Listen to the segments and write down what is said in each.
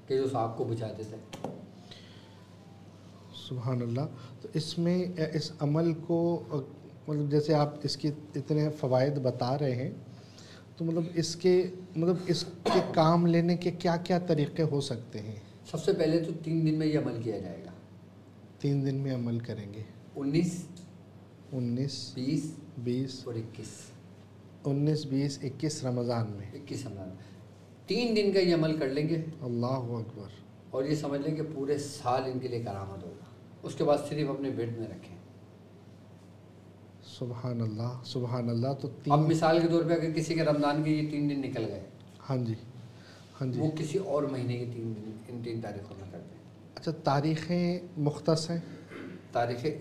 کہ جو سانپ کو بچاتے تھے۔ سبحان اللہ۔ تو اس میں اس عمل کو مطلب جیسے آپ اس کی اتنے فوائد بتا رہے ہیں، تو مطلب اس کے کام لینے کے کیا کیا طریقے ہو سکتے ہیں؟ سب سے پہلے تو 3 دن میں یہ عمل کیا جائے گا۔ 3 دن میں عمل کریں گے، 19 20 اور 21۔ 19 20 21 رمضان میں، 21 رمضان 3 دن کا یہ عمل کر لیں گے، اللہ اکبر، اور یہ سمجھ لیں کہ پورے سال ان کے لیے کرامت ہوگا۔ اس کے بعد صرف اپنے بیڈ میں رکھیں۔ سبحان اللہ سبحان اللہ۔ تو اب مثال کے طور پہ اگر کسی کے رمضان کے یہ 3 دن نکل گئے، ہاں جی وہ کسی اور مہینے کے 3 دن ان 3 تاریخوں میں کر دیں۔ اچھا، تاریخیں مختص ہیں؟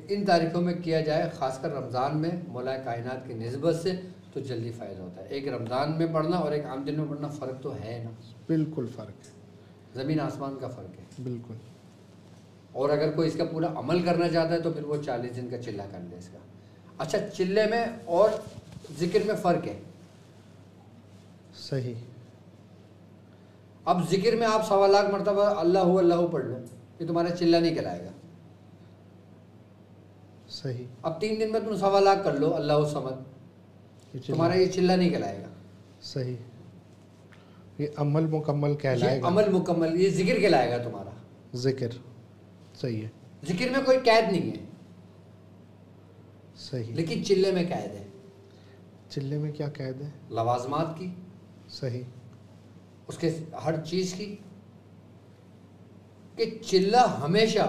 ان تاریخوں میں کیا جائے، خاص کر رمضان میں مولا کائنات کی نسبت سے تو جلدی فائدہ ہوتا ہے۔ ایک رمضان میں پڑھنا اور ایک عام دن میں پڑھنا فرق تو ہے نا، بالکل فرق ہے، زمین آسمان کا فرق ہے۔ بالکل۔ اور اگر کوئی اس کا پورا عمل کرنا چاہتا ہے تو پھر وہ 40 دن کا چلہ کر لے اس کا۔ اچھا، چلے میں اور ذکر میں فرق ہے۔ صحیح۔ اب ذکر میں آپ 1.25 لاکھ مرتبہ اللہ اللہ پڑھ لو، یہ تمہارا چلہ نہیں کہلائے گا۔ صحیح۔ اب 3 دن میں تم 1.25 لاکھ کر لو اللہ صمد، تمہارا یہ چلہ نہیں کہلائے گا۔ صحیح، یہ عمل مکمل کہلائے گا، عمل مکمل، یہ ذکر کہلائے گا تمہارا، ذکر۔ صحیح ہے، ذکر میں کوئی قید نہیں ہے، صحیح، لیکن چلے میں قید ہے۔ چلے میں کیا قید ہے؟ لوازمات کی، صحیح، اس کے ہر چیز کی، کہ چلہ ہمیشہ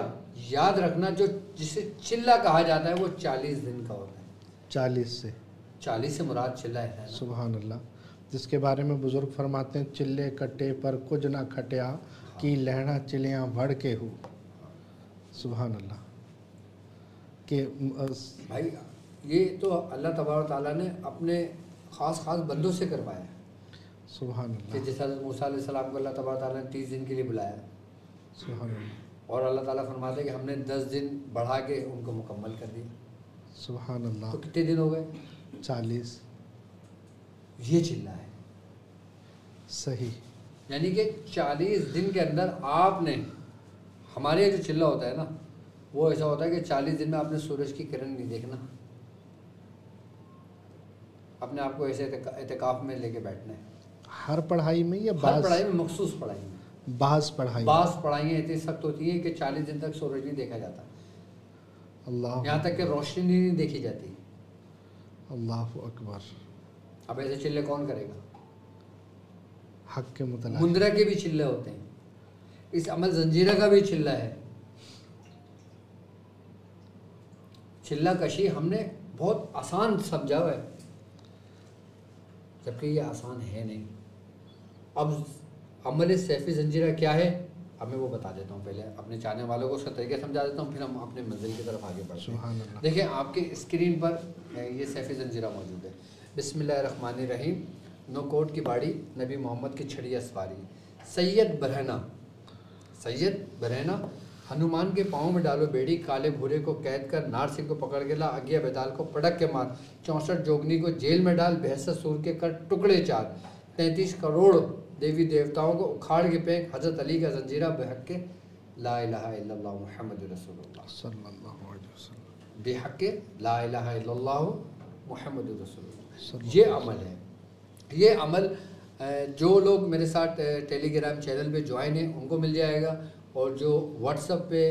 یاد رکھنا، جو جسے چلہ کہا جاتا ہے وہ 40 دن کا ہوتا ہے۔ 40 سے مراد چلہ ہے نا۔ سبحان اللہ، جس کے بارے میں بزرگ فرماتے ہیں، چلے کٹے پر کچھ نہ کھٹیا، کی لہنا چلیاں بڑھ کے ہو۔ سبحان اللہ۔ کہ بھائی یہ تو اللہ تبارک و تعالیٰ نے اپنے خاص بندوں سے کروایا ہے۔ سبحان کہ اللہ، جیسے حضرت موسیٰ علیہ السلام کو اللہ تبارک و تعالیٰ نے 30 دن کے لیے بلایا، سبحان اللہ، اور اللہ تعالیٰ فرماتے ہیں کہ ہم نے 10 دن بڑھا کے ان کو مکمل کر دیا۔ سبحان اللہ۔ تو کتنے دن ہو گئے؟ 40۔ یہ چلہ ہے۔ صحیح، یعنی کہ 40 دن کے اندر آپ نے، ہمارے یہاں جو چلہ ہوتا ہے نا، وہ ایسا ہوتا ہے کہ 40 دن میں آپ نے سورج کی کرن نہیں دیکھنا، اپنے آپ کو ایسے اعتکاف میں لے کے بیٹھنا ہے۔ ہر پڑھائی میں یا ہر پڑھائی میں، مخصوص پڑھائی میں، بعض پڑھائیاں اتنی سخت ہوتی ہیں کہ 40 دن تک سورج نہیں دیکھا جاتا، اللہ، یہاں تک کہ روشنی نہیں دیکھی جاتی۔ اللہ اکبر۔ اب ایسے چلے کون کرے گا؟ حق کے متعلق مندرہ کے بھی چلے ہوتے ہیں، اس عمل زنجیرہ کا بھی چلہ ہے۔ چلہ کشی ہم نے بہت آسان سمجھا ہوا ہے، جبکہ یہ آسان ہے نہیں۔ اب عمل سیفی زنجیرہ کیا ہے، اب میں وہ بتا دیتا ہوں، پہلے اپنے چاہنے والوں کو اس کا طریقہ سمجھا دیتا ہوں، پھر ہم اپنے منزل کی طرف آگے بڑھتے ہیں۔ دیکھیں آپ کے اسکرین پر یہ سیفی زنجیرہ موجود ہے۔ بسم اللہ الرحمن الرحیم۔ نو کوٹ کی باڑی، نبی محمد کی چھڑی اسواری، سید برہنہ، ہنومان کے پاؤں میں ڈالو بیڑی، کالے بھورے کو قید کر، نار سنگھ کو پکڑ کے لا، اگیا بیدال کو پٹک کے مار، 64 جوگنی کو جیل میں ڈال، بحثت سور کے کر ٹکڑے 4، 33 کروڑ دیوی دیوتاؤں کو اکھاڑ کے پھینک، حضرت علی کا زنجیرہ بحق کے لا الہ الا اللہ محمد رسول اللہ صلی اللہ علیہ وسلم، بحق کے لا الہ الا اللہ محمد رسول اللہ۔ یہ عمل ہے۔ یہ عمل جو لوگ میرے ساتھ ٹیلی گرام چینل پہ جوائن ہیں ان کو مل جائے گا، اور جو واٹس اپ پہ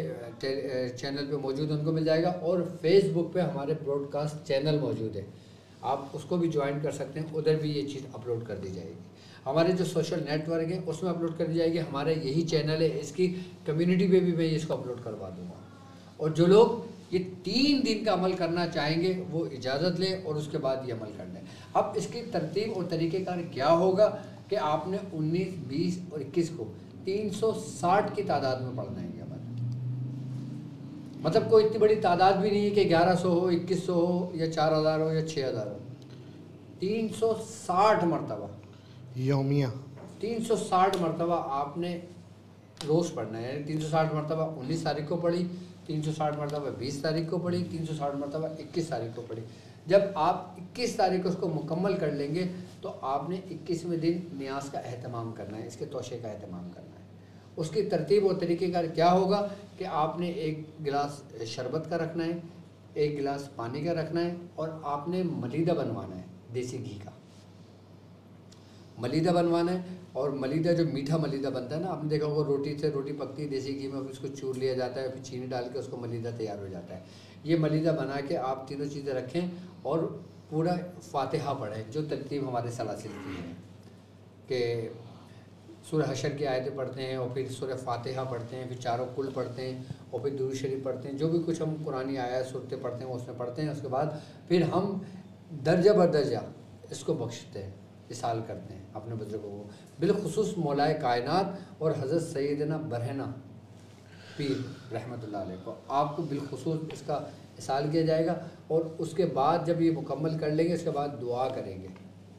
چینل پہ موجود ہیں ان کو مل جائے گا، اور فیس بک پہ ہمارے براڈ کاسٹ چینل موجود ہے، آپ اس کو بھی جوائن کر سکتے ہیں، ادھر بھی یہ چیز اپلوڈ کر دی جائے گی۔ ہمارے جو سوشل نیٹ ورک ہیں اس میں اپلوڈ کر دی جائے گی، ہمارا یہی چینل ہے، اس کی کمیونٹی پہ بھی میں اس کو اپلوڈ کروا دوں گا۔ اور جو لوگ یہ 3 دن کا عمل کرنا چاہیں گے وہ اجازت لیں اور اس کے بعد یہ عمل کر لیں۔ اب اس کی ترتیب اور طریقہ کار کیا ہوگا کہ آپ نے 19 20 اور 21 کو 360 کی تعداد میں پڑھنا ہے یہ عمل۔ مطلب کوئی اتنی بڑی تعداد بھی نہیں ہے کہ 1100 ہو، 2100 ہو، یا 4000 ہو، یا 6000 ہو، 360 مرتبہ یومیہ، 360 مرتبہ آپ نے روز پڑھنا ہے۔ یعنی 360 مرتبہ 19 تاریخ کو پڑھی، 360 مرتبہ 20 تاریخ کو پڑھی، 360 مرتبہ 21 تاریخ کو پڑھی۔ جب آپ 21 تاریخ کو اس کو مکمل کر لیں گے تو آپ نے 21ویں دن نیاز کا اہتمام کرنا ہے، اس کے توشے کا اہتمام کرنا ہے، اس کی ترتیب اور طریقہ کار کیا ہوگا کہ آپ نے ایک گلاس شربت کا رکھنا ہے، ایک گلاس پانی کا رکھنا ہے، اور آپ نے ملیدہ بنوانا ہے دیسی گھی کا ملیدہ بنوانا ہے. اور ملیدہ جو میٹھا ملیدہ بنتا ہے نا، آپ نے دیکھا ہوگا روٹی سے روٹی پکتی ہے دیسی گھی میں، پھر اس کو چور لیا جاتا ہے، پھر چینی ڈال کے اس کو ملیدہ تیار ہو جاتا ہے. یہ ملیدہ بنا کے آپ تینوں چیزیں رکھیں اور پورا فاتحہ پڑھیں جو ترتیب ہمارے سلاسل کی ہے کہ سورہ حشر کی آیتیں پڑھتے ہیں، اور پھر سورہ فاتحہ پڑھتے ہیں، پھر چاروں کل پڑھتے ہیں، اور پھر درود شریف پڑھتے ہیں، جو بھی کچھ ہم قرآنی آیات صورتیں پڑھتے ہیں وہ اس میں پڑھتے ہیں. اس کے بعد پھر ہم درجہ بدرجہ اس کو بخشتے ہیں، اصال کرتے ہیں اپنے بزرگوں کو، بالخصوص مولائے کائنات اور حضرت سیدنا برہنہ پیر رحمۃ اللہ علیہ کو آپ کو بالخصوص اس کا اصال کیا جائے گا. اور اس کے بعد جب یہ مکمل کر لیں گے، اس کے بعد دعا کریں گے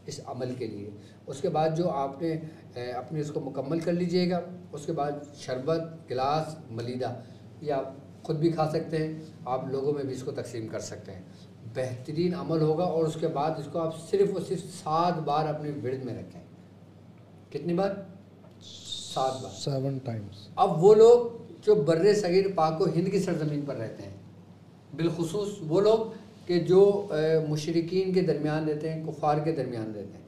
اس عمل کے لیے. اس کے بعد جو آپ نے اپنے اس کو مکمل کر لیجئے گا، اس کے بعد شربت، گلاس، ملیدہ یہ آپ خود بھی کھا سکتے ہیں، آپ لوگوں میں بھی اس کو تقسیم کر سکتے ہیں. بہترین عمل ہوگا. اور اس کے بعد اس کو آپ صرف اور صرف 7 بار اپنے ورد میں رکھیں. کتنی بار؟ 7 بار. 7 times. اب وہ لوگ جو بر صغیر پاک و ہند کی سرزمین پر رہتے ہیں، بالخصوص وہ لوگ کہ جو مشرکین کے درمیان رہتے ہیں، کفار کے درمیان رہتے ہیں،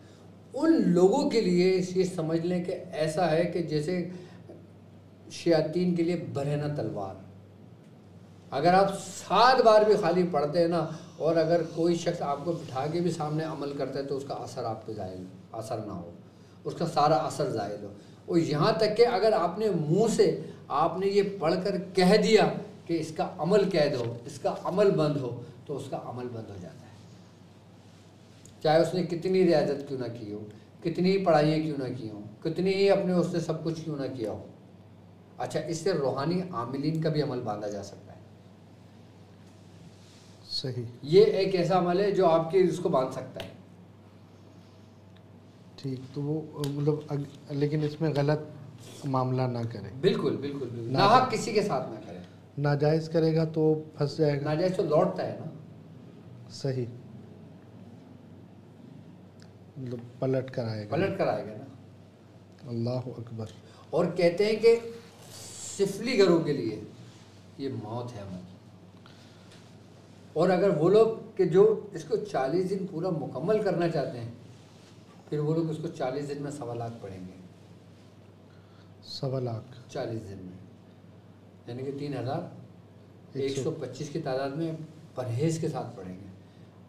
ان لوگوں کے لیے یہ سمجھ لیں کہ ایسا ہے کہ جیسے شیاطین کے لیے برہنہ تلوار. اگر آپ 7 بار بھی خالی پڑھتے ہیں نا، اور اگر کوئی شخص آپ کو بٹھا کے بھی سامنے عمل کرتا ہے تو اس کا اثر آپ پہ زائل اثر نہ ہو، اس کا سارا اثر زائل ہو. اور یہاں تک کہ اگر آپ نے منہ سے آپ نے یہ پڑھ کر کہہ دیا کہ اس کا عمل قید ہو، اس کا عمل بند ہو، تو اس کا عمل بند ہو جاتا ہے، چاہے اس نے کتنی ریاضت کیوں نہ کی ہو، کتنی پڑھائیاں کیوں نہ کی ہوں، کتنی ہی اپنے اس نے سب کچھ کیوں نہ کیا ہو. اچھا، اس سے روحانی عاملین کا بھی عمل باندھا جا سکتا ہے. صحیح. یہ ایک ایسا عمل ہے جو آپ کی اس کو باندھ سکتا ہے. ٹھیک. تو وہ مطلب لیکن اس میں غلط معاملہ نہ کریں. بالکل بالکل بالکل. ناحق کسی کے ساتھ نہ کریں. ناجائز کرے گا تو پھنس جائے گا. ناجائز تو لوٹتا ہے نا. صحیح. مطلب پلٹ کر آئے گا نا. اللہ اکبر. اور کہتے ہیں کہ سفلی گروں کے لیے یہ موت ہے عمل. اور اگر وہ لوگ کہ جو اس کو 40 دن پورا مکمل کرنا چاہتے ہیں، پھر وہ لوگ اس کو 40 دن میں 1.25 لاکھ پڑھیں گے. 1.25 لاکھ 40 دن میں، یعنی کہ 3125 کی تعداد میں پرہیز کے ساتھ پڑھیں گے.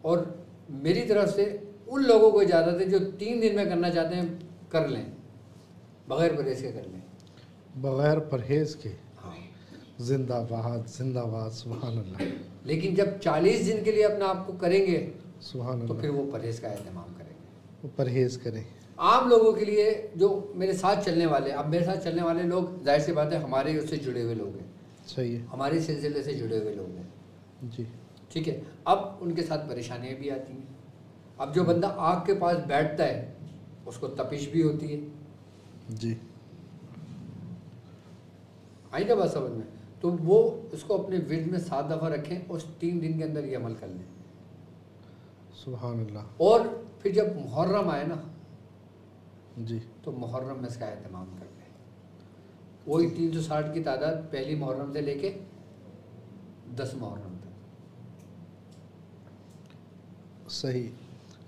اور میری طرف سے ان لوگوں کو اجازت ہے جو 3 دن میں کرنا چاہتے ہیں کر لیں، بغیر پرہیز کے کر لیں. بغیر پرہیز کے. ہاں. زندہ باد زندہ باد. سبحان اللہ. لیکن جب 40 دن کے لیے اپنا آپ کو کریں گے سبحان اللہ تو پھر وہ پرہیز کا اہتمام کریں گے. وہ پرہیز کریں. عام لوگوں کے لیے جو میرے ساتھ چلنے والے، اب میرے ساتھ چلنے والے لوگ ظاہر سی بات ہے ہمارے اس سے جڑے ہوئے لوگ ہیں. صحیح ہے. ہمارے سلسلے سے جڑے ہوئے لوگ ہیں. جی ٹھیک ہے. اب ان کے ساتھ پریشانیاں بھی آتی ہیں. اب جو بندہ آگ کے پاس بیٹھتا ہے اس کو تپش بھی ہوتی ہے. جی. آئی نا بات سمجھ میں؟ تو وہ اس کو اپنے ورد میں 7 دفعہ رکھیں اور 3 دن کے اندر یہ عمل کر لیں. سبحان اللہ. اور پھر جب محرم آئے نا جی تو محرم میں اس کا اہتمام کر لیں. وہی 360 کی تعداد پہلی محرم سے لے کے 10 محرم تک. صحیح.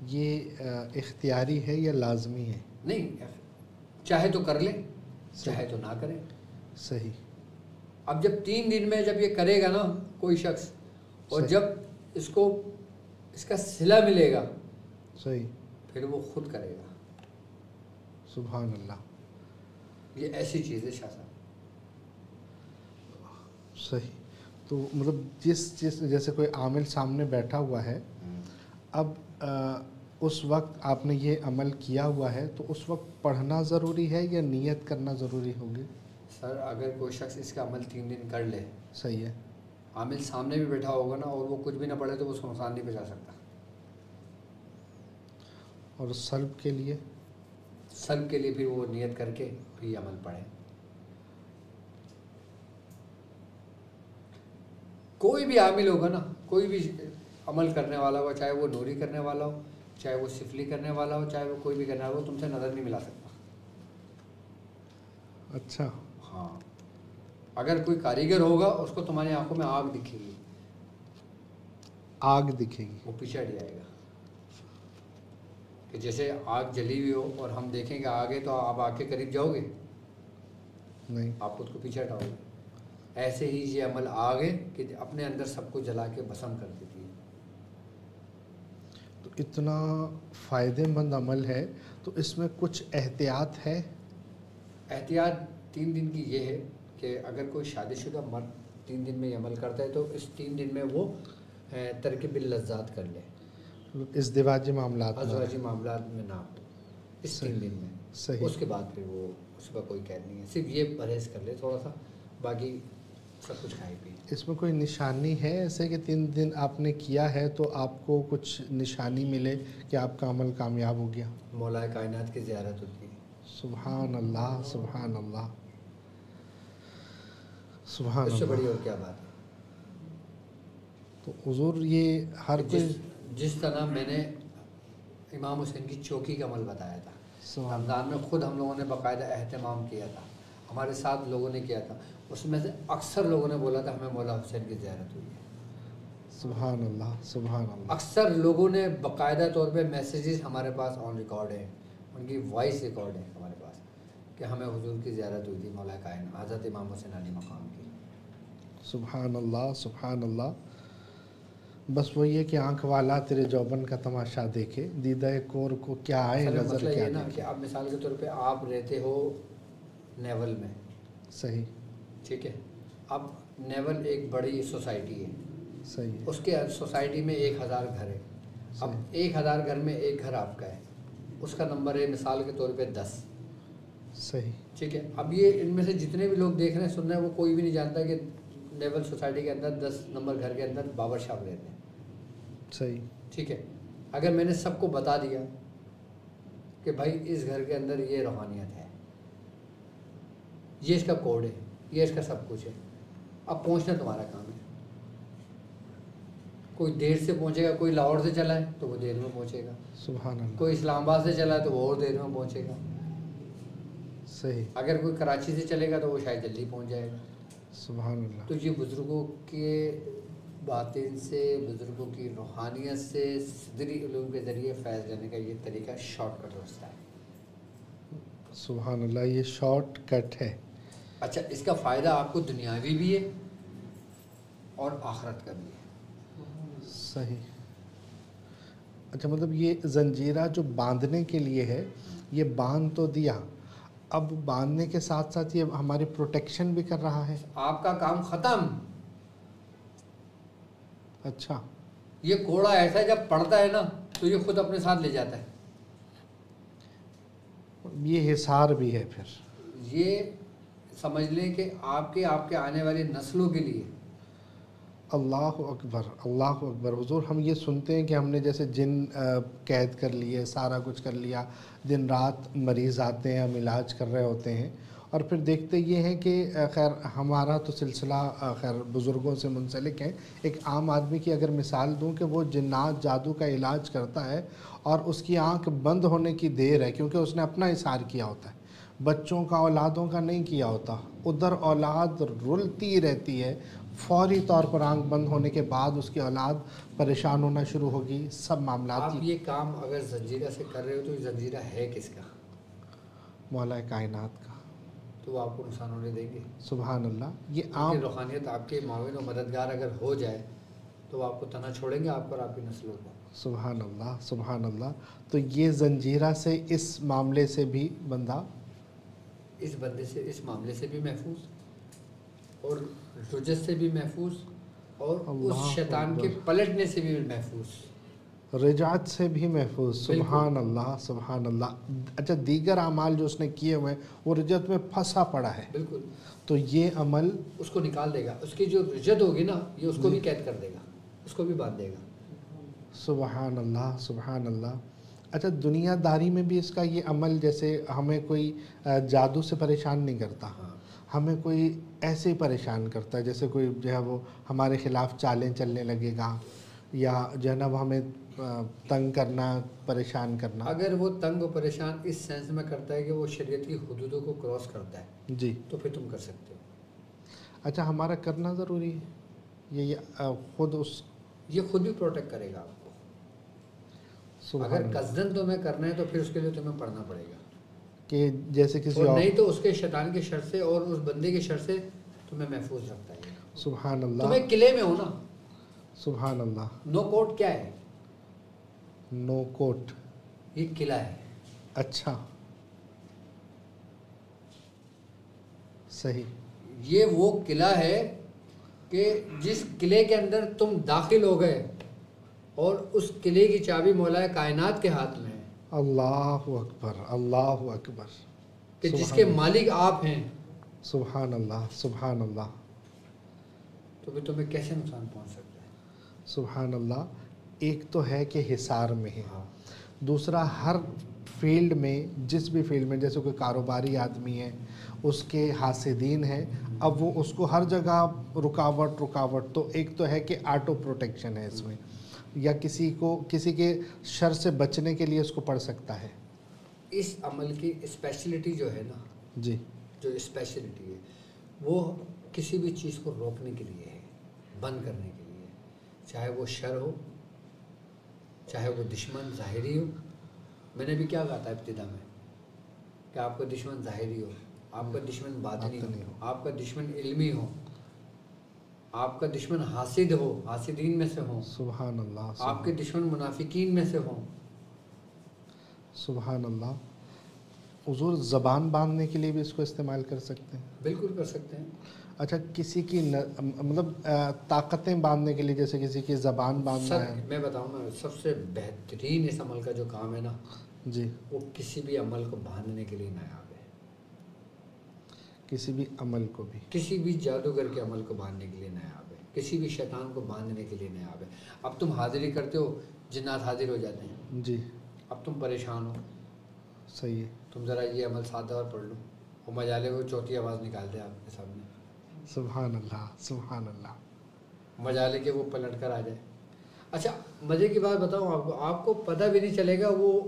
یہ اختیاری ہے یا لازمی ہے؟ نہیں، چاہے تو کر لیں، چاہے تو نہ کریں. صحیح. اب جب 3 دن میں جب یہ کرے گا نا کوئی شخص، اور صحیح. جب اس کو اس کا صلہ ملے گا صحیح. پھر وہ خود کرے گا. سبحان اللہ. یہ ایسی چیز ہے شاہ صاحب. صحیح. تو مطلب جیسے کوئی عامل سامنے بیٹھا ہوا ہے، اب اس وقت آپ نے یہ عمل کیا ہوا ہے تو اس وقت پڑھنا ضروری ہے یا نیت کرنا ضروری ہوگی؟ سر اگر کوئی شخص اس کا عمل 3 دن کر لے، صحیح ہے، عامل سامنے بھی بیٹھا ہوگا نا اور وہ کچھ بھی نہ پڑھے تو وہ اس کو نقصان نہیں پہنچا سکتا. اور سلب کے لیے؟ سلب کے لیے پھر وہ نیت کر کے پھر یہ عمل پڑھے. کوئی بھی عامل ہوگا نا، کوئی بھی عمل کرنے والا ہو، چاہے وہ نوری کرنے والا ہو، چاہے وہ سفلی کرنے والا ہو، چاہے وہ کوئی بھی کرنے والا ہو، تم سے نظر نہیں ملا سکتا. اچھا. ہاں اگر کوئی کاریگر ہوگا اس کو تمہاری آنکھوں میں آگ دکھے گی، آگ دکھے گی، وہ پیچھے ہٹ جائے گا. کہ جیسے آگ جلی ہوئی ہو اور ہم دیکھیں کہ آگے تو آپ آگ کے قریب جاؤ گے نہیں. آپ خود کو پیچھے ہٹاؤ گے. ایسے ہی یہ عمل آگ ہے کہ اپنے اندر سب کو جلا کے بھسم کر دیتی ہے. تو اتنا فائدے مند عمل ہے تو اس میں کچھ احتیاط ہے؟ احتیاط 3 دن کی یہ ہے کہ اگر کوئی شادی شدہ مرد 3 دن میں یہ عمل کرتا ہے تو اس 3 دن میں وہ ترک باللذات کر لے، ازدواجی معاملات میں ازواجی معاملات میں نہ ہو اس 3 دن میں. صحیح. اس کے بعد پھر وہ اس کا کوئی قید نہیں ہے، صرف یہ پرہیز کر لے تھوڑا سا، باقی سب کچھ کھائے پیے. اس میں کوئی نشانی ہے ایسے کہ 3 دن آپ نے کیا ہے تو آپ کو کچھ نشانی ملے کہ آپ کا عمل کامیاب ہو گیا؟ مولا کائنات کی زیارت ہوتی ہے. سبحان اللہ، سبحان اللہ، سبحان اس سے بڑی اللہ. اور کیا بات ہے. تو حضور یہ ہر کوئی جس طرح میں نے امام حسین کی چوکی کا عمل بتایا تھا، سبحان رمضان میں خود ہم لوگوں نے باقاعدہ اہتمام کیا تھا، ہمارے ساتھ لوگوں نے کیا تھا، اس میں سے اکثر لوگوں نے بولا تھا ہمیں مولا حسین کی زیارت ہوئی ہے. سبحان اللہ، سبحان اللہ. اکثر لوگوں نے باقاعدہ طور پہ میسیجز ہمارے پاس آن ریکارڈ ہیں، ان کی وائس ریکارڈ ہے ہمارے پاس کہ ہمیں حضور کی زیارت ہوئی تھی مولا کائنات حضرت امام حسین علیہ مقام کی. سبحان اللہ، سبحان اللہ. بس وہ یہ کہ آنکھ والا تیرے جوبن کا تماشا دیکھے، دیدہ کور کو کیا آئے اصل نظر مسئلہ کیا یہ نا دیکھے. کہ اب مثال کے طور پہ آپ رہتے ہو نیول میں، صحیح، ٹھیک ہے، اب نیول ایک بڑی سوسائٹی ہے، صحیح ہے. اس کے سوسائٹی میں 1000 گھر ہے. اب 1000 گھر میں ایک گھر آپ کا ہے، اس کا نمبر ہے مثال کے طور پہ 10. صحیح. ٹھیک ہے، اب یہ ان میں سے جتنے بھی لوگ دیکھ رہے ہیں سن رہے ہیں وہ کوئی بھی نہیں جانتا کہ نیول سوسائٹی کے اندر 10 نمبر گھر کے اندر بابر شاہ رہتے ہیں. صحیح. ٹھیک ہے، اگر میں نے سب کو بتا دیا کہ بھائی اس گھر کے اندر یہ روحانیت ہے، یہ اس کا کوڈ ہے، یہ اس کا سب کچھ ہے، اب پہنچنا تمہارا کام ہے. کوئی دیر سے پہنچے گا، کوئی لاہور سے چلا ہے تو وہ دیر میں پہنچے گا، سبحان اللہ. کوئی اسلام آباد سے چلا ہے تو وہ اور دیر میں پہنچے گا، صحیح. اگر کوئی کراچی سے چلے گا تو وہ شاید جلدی پہنچ جائے گا. سبحان اللہ. تو یہ بزرگوں کے باطن سے، بزرگوں کی روحانیت سے، صدری علوم کے ذریعے فیض لینے کا یہ طریقہ شارٹ کٹ راستہ ہے. سبحان اللہ، یہ شارٹ کٹ ہے. اچھا، اس کا فائدہ آپ کو دنیاوی بھی ہے اور آخرت کا بھی ہے. صحیح. اچھا، مطلب یہ زنجیرہ جو باندھنے کے لیے ہے، یہ باندھ تو دیا، اب باندھنے کے ساتھ ساتھ یہ ہماری پروٹیکشن بھی کر رہا ہے. آپ کا کام ختم. اچھا. یہ کوڑا ایسا ہے جب پڑتا ہے نا تو یہ خود اپنے ساتھ لے جاتا ہے. یہ حصار بھی ہے پھر. یہ سمجھ لیں کہ آپ کے آنے والی نسلوں کے لیے. اللہ اکبر، اللہ اکبر. حضور ہم یہ سنتے ہیں کہ ہم نے جیسے جن قید کر لیے، سارا کچھ کر لیا، دن رات مریض آتے ہیں، ہم علاج کر رہے ہوتے ہیں، اور پھر دیکھتے یہ ہیں کہ خیر ہمارا تو سلسلہ خیر بزرگوں سے منسلک ہے. ایک عام آدمی کی اگر مثال دوں کہ وہ جنات جادو کا علاج کرتا ہے اور اس کی آنکھ بند ہونے کی دیر ہے کیونکہ اس نے اپنا اثار کیا ہوتا ہے، بچوں کا اولادوں کا نہیں کیا ہوتا، ادھر اولاد رلتی رہتی ہے، فوری طور پر آنکھ بند ہونے کے بعد اس کی اولاد پریشان ہونا شروع ہوگی. سب معاملات آپ یہ کام اگر زنجیرہ سے کر رہے ہو تو یہ زنجیرہ ہے کس کا؟ مولا کائنات کا. تو وہ آپ کو نقصان ہونے دیں گے. سبحان اللہ. یہ آپ عام کی روحانیت آپ کے معاون و مددگار اگر ہو جائے تو وہ آپ کو تنہا چھوڑیں گے، آپ کو اور آپ کی نسلوں کو. سبحان اللہ، سبحان اللہ. تو یہ زنجیرہ سے، اس معاملے سے بھی بندہ، اس بندے سے، اس معاملے سے بھی محفوظ، اور رجس سے بھی محفوظ، اور اس شیطان کے پلٹنے سے بھی محفوظ، رجعت سے بھی محفوظ. سبحان اللہ، سبحان اللہ. اچھا، دیگر اعمال جو اس نے کیے ہوئے ہیں وہ رجت میں پھنسا پڑا ہے، بالکل تو یہ عمل اس کو نکال دے گا. اس کی جو رجت ہوگی نا یہ اس کو بھی قید کر دے گا، اس کو بھی باندھ دے گا. سبحان اللہ، سبحان اللہ. اچھا، دنیا داری میں بھی اس کا یہ عمل، جیسے ہمیں کوئی جادو سے پریشان نہیں کرتا، ہمیں کوئی ایسے ہی پریشان کرتا ہے جیسے کوئی جو ہے وہ ہمارے خلاف چالیں چلنے لگے گا، یا جو ہے نا وہ ہمیں تنگ کرنا، پریشان کرنا؟ اگر وہ تنگ و پریشان اس سینس میں کرتا ہے کہ وہ شریعت کی حدودوں کو کراس کرتا ہے جی تو پھر تم کر سکتے ہو۔ اچھا، ہمارا کرنا ضروری ہے یہ خود اس یہ خود بھی پروٹیکٹ کرے گا آپ کو۔ سبحان اگر اللہ، قصدن تمہیں کرنا ہے تو پھر اس کے لیے تمہیں پڑھنا پڑے گا، کہ جیسے کسی اور اور نہیں تو اس کے شیطان کے شر سے اور اس بندے کے شر سے تمہیں محفوظ رکھتا ہے۔ سبحان اللہ، تمہیں قلعے میں ہو نا، سبحان اللہ۔ نو کوٹ کیا ہے؟ نو کوٹ، یہ قلعہ ہے۔ اچھا صحیح، یہ وہ قلعہ ہے کہ جس قلعے کے اندر تم داخل ہو گئے اور اس قلعے کی چابی مولا کائنات کے ہاتھ میں ہے، اللہ اکبر، اللہ اکبر، کہ جس کے مالک آپ ہیں، سبحان اللہ، سبحان اللہ، تو پھر تمہیں کیسے نقصان پہنچ سکتا ہے؟ سبحان اللہ۔ ایک تو ہے کہ حصار میں ہے، ہاں، دوسرا ہر فیلڈ میں، جس بھی فیلڈ میں، جیسے کوئی کاروباری آدمی ہے، اس کے حاسدین ہیں، اب وہ اس کو ہر جگہ رکاوٹ، تو ایک تو ہے کہ آٹو پروٹیکشن ہے اس میں، یا کسی کے شر سے بچنے کے لیے اس کو پڑھ سکتا ہے۔ اس عمل کی اسپیشلٹی جو ہے نا، جی، جو اسپیشلٹی ہے وہ کسی بھی چیز کو روکنے کے لیے ہے، بند کرنے کے لیے، چاہے وہ شر ہو، چاہے وہ دشمن ظاہری ہو۔ میں نے بھی کیا کہا تھا ابتدا میں کہ آپ کا دشمن ظاہری ہو، آپ کا دشمن باطنی ہو، آپ کا دشمن علمی ہو، آپ کا دشمن حاسد ہو، حاسدین میں سے ہوں، سبحان اللہ، آپ کے دشمن منافقین میں سے ہوں۔ سبحان اللہ۔ حضور زبان باندھنے کے لیے بھی اس کو استعمال کر سکتے ہیں؟ بالکل کر سکتے ہیں۔ اچھا، کسی کی مطلب طاقتیں باندھنے کے لیے، جیسے کسی کی زبان باندھنا ہے؟ میں بتاؤں نا، سب سے بہترین اس عمل کا جو کام ہے نا، جی، وہ کسی بھی عمل کو باندھنے کے لیے نایاب ہے، کسی بھی عمل کو بھی، کسی بھی جادوگر کے عمل کو باندھنے کے لیے نایاب ہے، کسی بھی شیطان کو باندھنے کے لیے نایاب ہے۔ اب تم حاضری کرتے ہو، جنات حاضر ہو جاتے ہیں، جی، اب تم پریشان ہو، صحیح ہے، تم ذرا یہ عمل سادہ اور پڑھ لو، وہ مجالے کو چوتھی آواز نکال دے آپ کے سامنے، سبحان اللہ، سبحان اللہ، مجالے کے وہ پلٹ کر آ جائے۔ اچھا، مزے کی بات بتاؤں آپ کو پتہ بھی نہیں چلے گا، وہ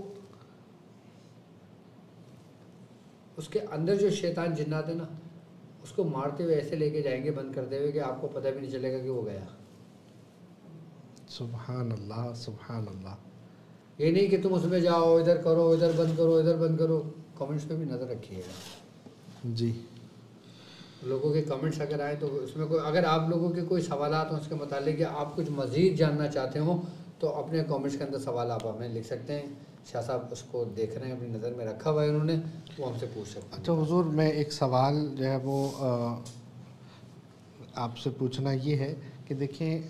اس کے اندر جو شیطان جنات ہے نا، اس کو مارتے ہوئے ایسے لے کے جائیں گے بند کرتے ہوئے کہ آپ کو پتہ بھی نہیں چلے گا کہ وہ گیا۔ سبحان اللہ، سبحان اللہ۔ یہ نہیں کہ تم اس میں جاؤ، ادھر کرو، ادھر بند کرو، ادھر بند کرو۔ کمنٹس پہ بھی نظر رکھیے گا، جی، لوگوں کے کمنٹس اگر آئیں تو اس میں کوئی، اگر آپ لوگوں کے کوئی سوالات ہوں اس کے متعلق یا آپ کچھ مزید جاننا چاہتے ہوں تو اپنے کمنٹس کے اندر سوال آپ ہمیں لکھ سکتے ہیں۔ شاہ صاحب اس کو دیکھ رہے ہیں، اپنی نظر میں رکھا ہوا ہے انہوں نے، وہ ہم سے پوچھ سکتے ہیں۔ اچھا حضور، میں ایک سوال جو ہے وہ آپ سے پوچھنا یہ ہے کہ دیکھیں،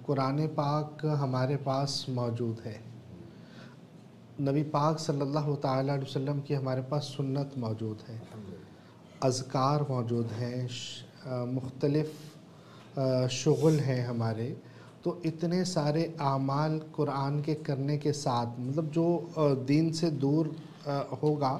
قرآن پاک ہمارے پاس موجود ہے، نبی پاک صلی اللہ تعالیٰ علیہ وسلم کی ہمارے پاس سنت موجود ہے، اذکار موجود ہیں، مختلف شغل ہیں ہمارے، تو اتنے سارے اعمال قرآن کے کرنے کے ساتھ، مطلب جو دین سے دور ہوگا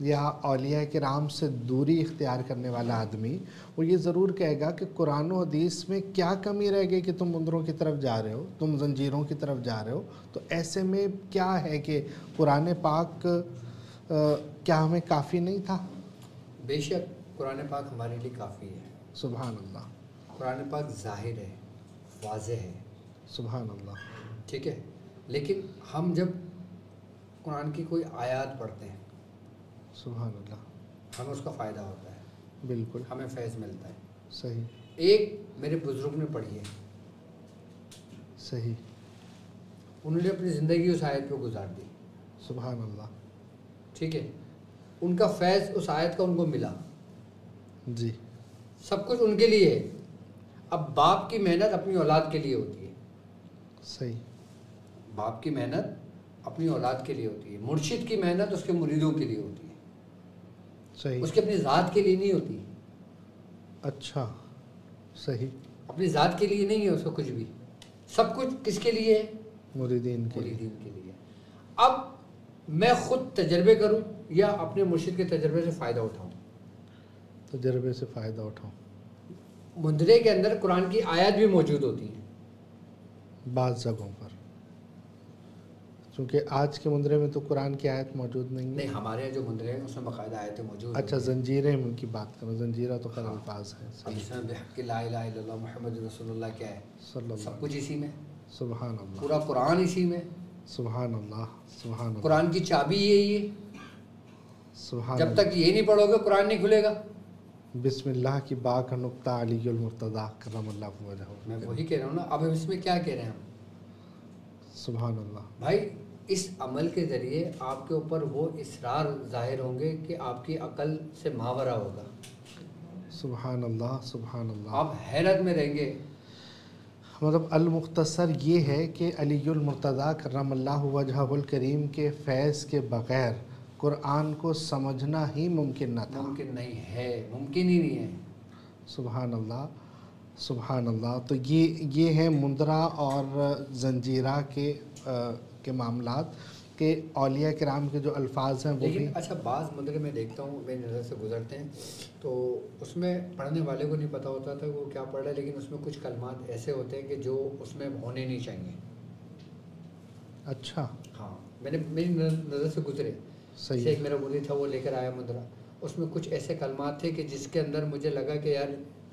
یا اولیاء کرام سے دوری اختیار کرنے والا آدمی، وہ یہ ضرور کہے گا کہ قرآن و حدیث میں کیا کمی رہ گئی کہ تم مندروں کی طرف جا رہے ہو، تم زنجیروں کی طرف جا رہے ہو۔ تو ایسے میں کیا ہے کہ قرآن پاک کیا ہمیں کافی نہیں تھا؟ بے شک قرآن پاک ہمارے لیے کافی ہے۔ سبحان اللہ، قرآن پاک ظاہر ہے، واضح ہے، سبحان اللہ، ٹھیک ہے، لیکن ہم جب قرآن کی کوئی آیات پڑھتے ہیں، سبحان اللہ، ہمیں اس کا فائدہ ہوتا ہے، بالکل ہمیں فیض ملتا ہے۔ صحیح، ایک میرے بزرگ نے پڑھی ہے، صحیح، انہوں نے اپنی زندگی اس آیت پہ گزار دی، سبحان اللہ، ٹھیک ہے، ان کا فیض اس آیت کا ان کو ملا، جی، سب کچھ ان کے لیے ہے۔ اب باپ کی محنت اپنی اولاد کے لیے ہوتی ہے، صحیح، باپ کی محنت اپنی اولاد کے لیے ہوتی ہے، مرشد کی محنت اس کے مریدوں کے لیے ہوتی ہے، صحیح، اس کی اپنی ذات کے لیے نہیں ہوتی، اچھا، صحیح، اپنی ذات کے لیے نہیں ہے اس کا کچھ بھی، سب کچھ کس کے لیے ہے؟ مریدین کے لیے، مریدین کے لیے۔ اب میں خود تجربے کروں یا اپنے مرشد کے تجربے سے فائدہ اٹھاؤں؟ تجربے سے فائدہ اٹھاؤں، مندرے کے اندر قرآن کی آیات بھی موجود ہوتی ہیں، بعض جگہوں پر، چونکہ آج کے مندرے میں تو قرآن کی آیت موجود نہیں ہے. نہیں، ہمارے یہاں جو مندرے ہیں اس میں باقاعدہ آیتیں موجود ہیں. اچھا، زنجیریں کی بات کریں، زنجیرہ تو خیر الفاظ ہے. اب اس میں بحق لا الہ الا اللہ محمد رسول اللہ کیا ہے؟ صلی اللہ، سب کچھ اسی میں، سبحان اللہ، پورا قرآن اسی میں. سبحان اللہ، سبحان اللہ، قرآن کی چابی یہی ہے. سبحان جب اللہ. تک یہ نہیں پڑھو گے قرآن نہیں کھلے گا. بسم اللہ کی با کا نقطہ علی المرتضیٰ کرم اللہ وجہہ. میں وہی کہہ رہا ہوں نا. اب اس میں کیا کہہ رہے ہیں ہم؟ سبحان اللہ. بھائی اس عمل کے ذریعے آپ کے اوپر وہ اسرار ظاہر ہوں گے کہ آپ کی عقل سے ماورا ہوگا. سبحان اللہ، سبحان اللہ. آپ حیرت میں رہیں گے. مطلب المختصر یہ ہے کہ علی المرتضیٰ کرم اللہ وجہہ الکریم کے فیض کے بغیر قرآن کو سمجھنا ہی ممکن نہ تھا. ممکن نہیں ہے، ممکن ہی نہیں ہے. سبحان اللہ، سبحان اللہ. تو یہ ہیں مندرہ اور زنجیرہ کے معاملات کہ اولیاء کرام کے جو الفاظ ہیں وہ بھی. لیکن اچھا بعض مندرے میں دیکھتا ہوں، میری نظر سے گزرتے ہیں تو اس میں پڑھنے والے کو نہیں پتہ ہوتا تھا وہ کیا پڑھ رہا ہے، لیکن اس میں کچھ کلمات ایسے ہوتے ہیں کہ جو اس میں ہونے نہیں چاہیے. اچھا، ہاں، میری نظر سے گزرے. صحیح. ایک میرا مریدی تھا، وہ لے کر آیا مندرہ، اس میں کچھ ایسے کلمات تھے کہ جس کے اندر مجھے لگا کہ یار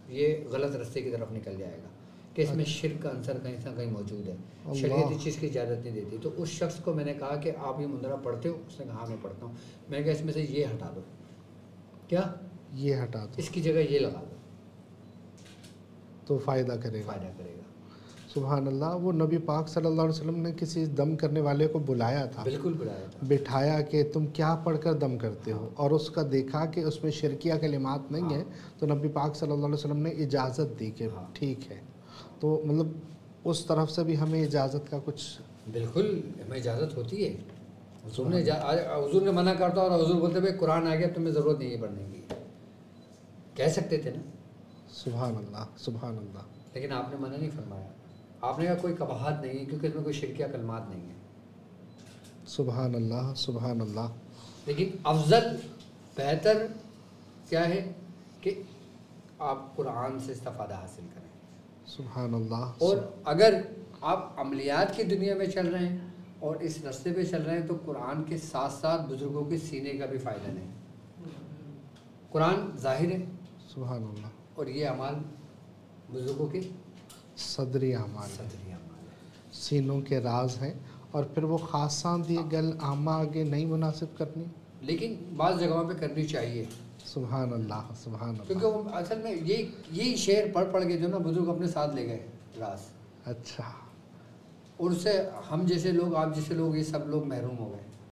یہ غلط راستے کی طرف نکل جائے گا، کہ اس میں شرک کا عنصر کہیں سے کہیں موجود ہے. شریعت اس چیز کی اجازت نہیں دیتی. تو اس شخص کو میں نے کہا کہ آپ یہ مندرہ پڑھتے ہو؟ اس نے کہا ہاں میں پڑھتا ہوں. میں نے کہا اس میں سے یہ ہٹا دو. کیا؟ یہ ہٹا دو، اس کی جگہ یہ لگا دو تو فائدہ کرے گا. فائدہ کرے گا. سبحان اللہ. وہ نبی پاک صلی اللہ علیہ وسلم نے کسی دم کرنے والے کو بلایا تھا، بالکل بلایا تھا، بٹھایا کہ تم کیا پڑھ کر دم کرتے ہو، اور اس کا دیکھا کہ اس میں شرکیہ کلمات نہیں ہیں، تو نبی پاک صلی اللہ علیہ وسلم نے اجازت دی کہ ٹھیک ہے. تو مطلب اس طرف سے بھی ہمیں اجازت کا کچھ. بالکل ہمیں اجازت ہوتی ہے. حضور نے منع کرتا اور حضور بولتے بھائی قرآن آ گیا تمہیں ضرورت نہیں ہے پڑھنے کی. کہہ سکتے تھے نا. سبحان اللہ، سبحان اللہ. لیکن آپ نے منع نہیں فرمایا. آپ نے کہا کوئی قباحت نہیں ہے کیونکہ اس میں کوئی شرکیہ کلمات نہیں ہیں. سبحان اللہ، سبحان اللہ. لیکن افضل بہتر کیا ہے کہ آپ قرآن سے استفادہ حاصل کریں. سبحان اللہ. اور اگر آپ عملیات کی دنیا میں چل رہے ہیں اور اس راستے پہ چل رہے ہیں تو قرآن کے ساتھ ساتھ بزرگوں کے سینے کا بھی فائدہ لیں. قرآن ظاہر ہے، سبحان اللہ، اور یہ اعمال بزرگوں کے صدری اعمال، صدری اعمال ہے، سینوں کے راز ہیں، اور پھر وہ خاصاں دی گل عامہ آگے نہیں مناسب کرنی، لیکن بعض جگہوں پہ کرنی چاہیے. سبحان اللہ، سبحان اللہ. کیونکہ وہ اصل میں یہی شعر پڑھ کے جو نا بزرگ اپنے ساتھ لے گئے راز. اچھا. اور اس سے ہم جیسے لوگ، آپ جیسے لوگ، یہ سب لوگ محروم ہو گئے.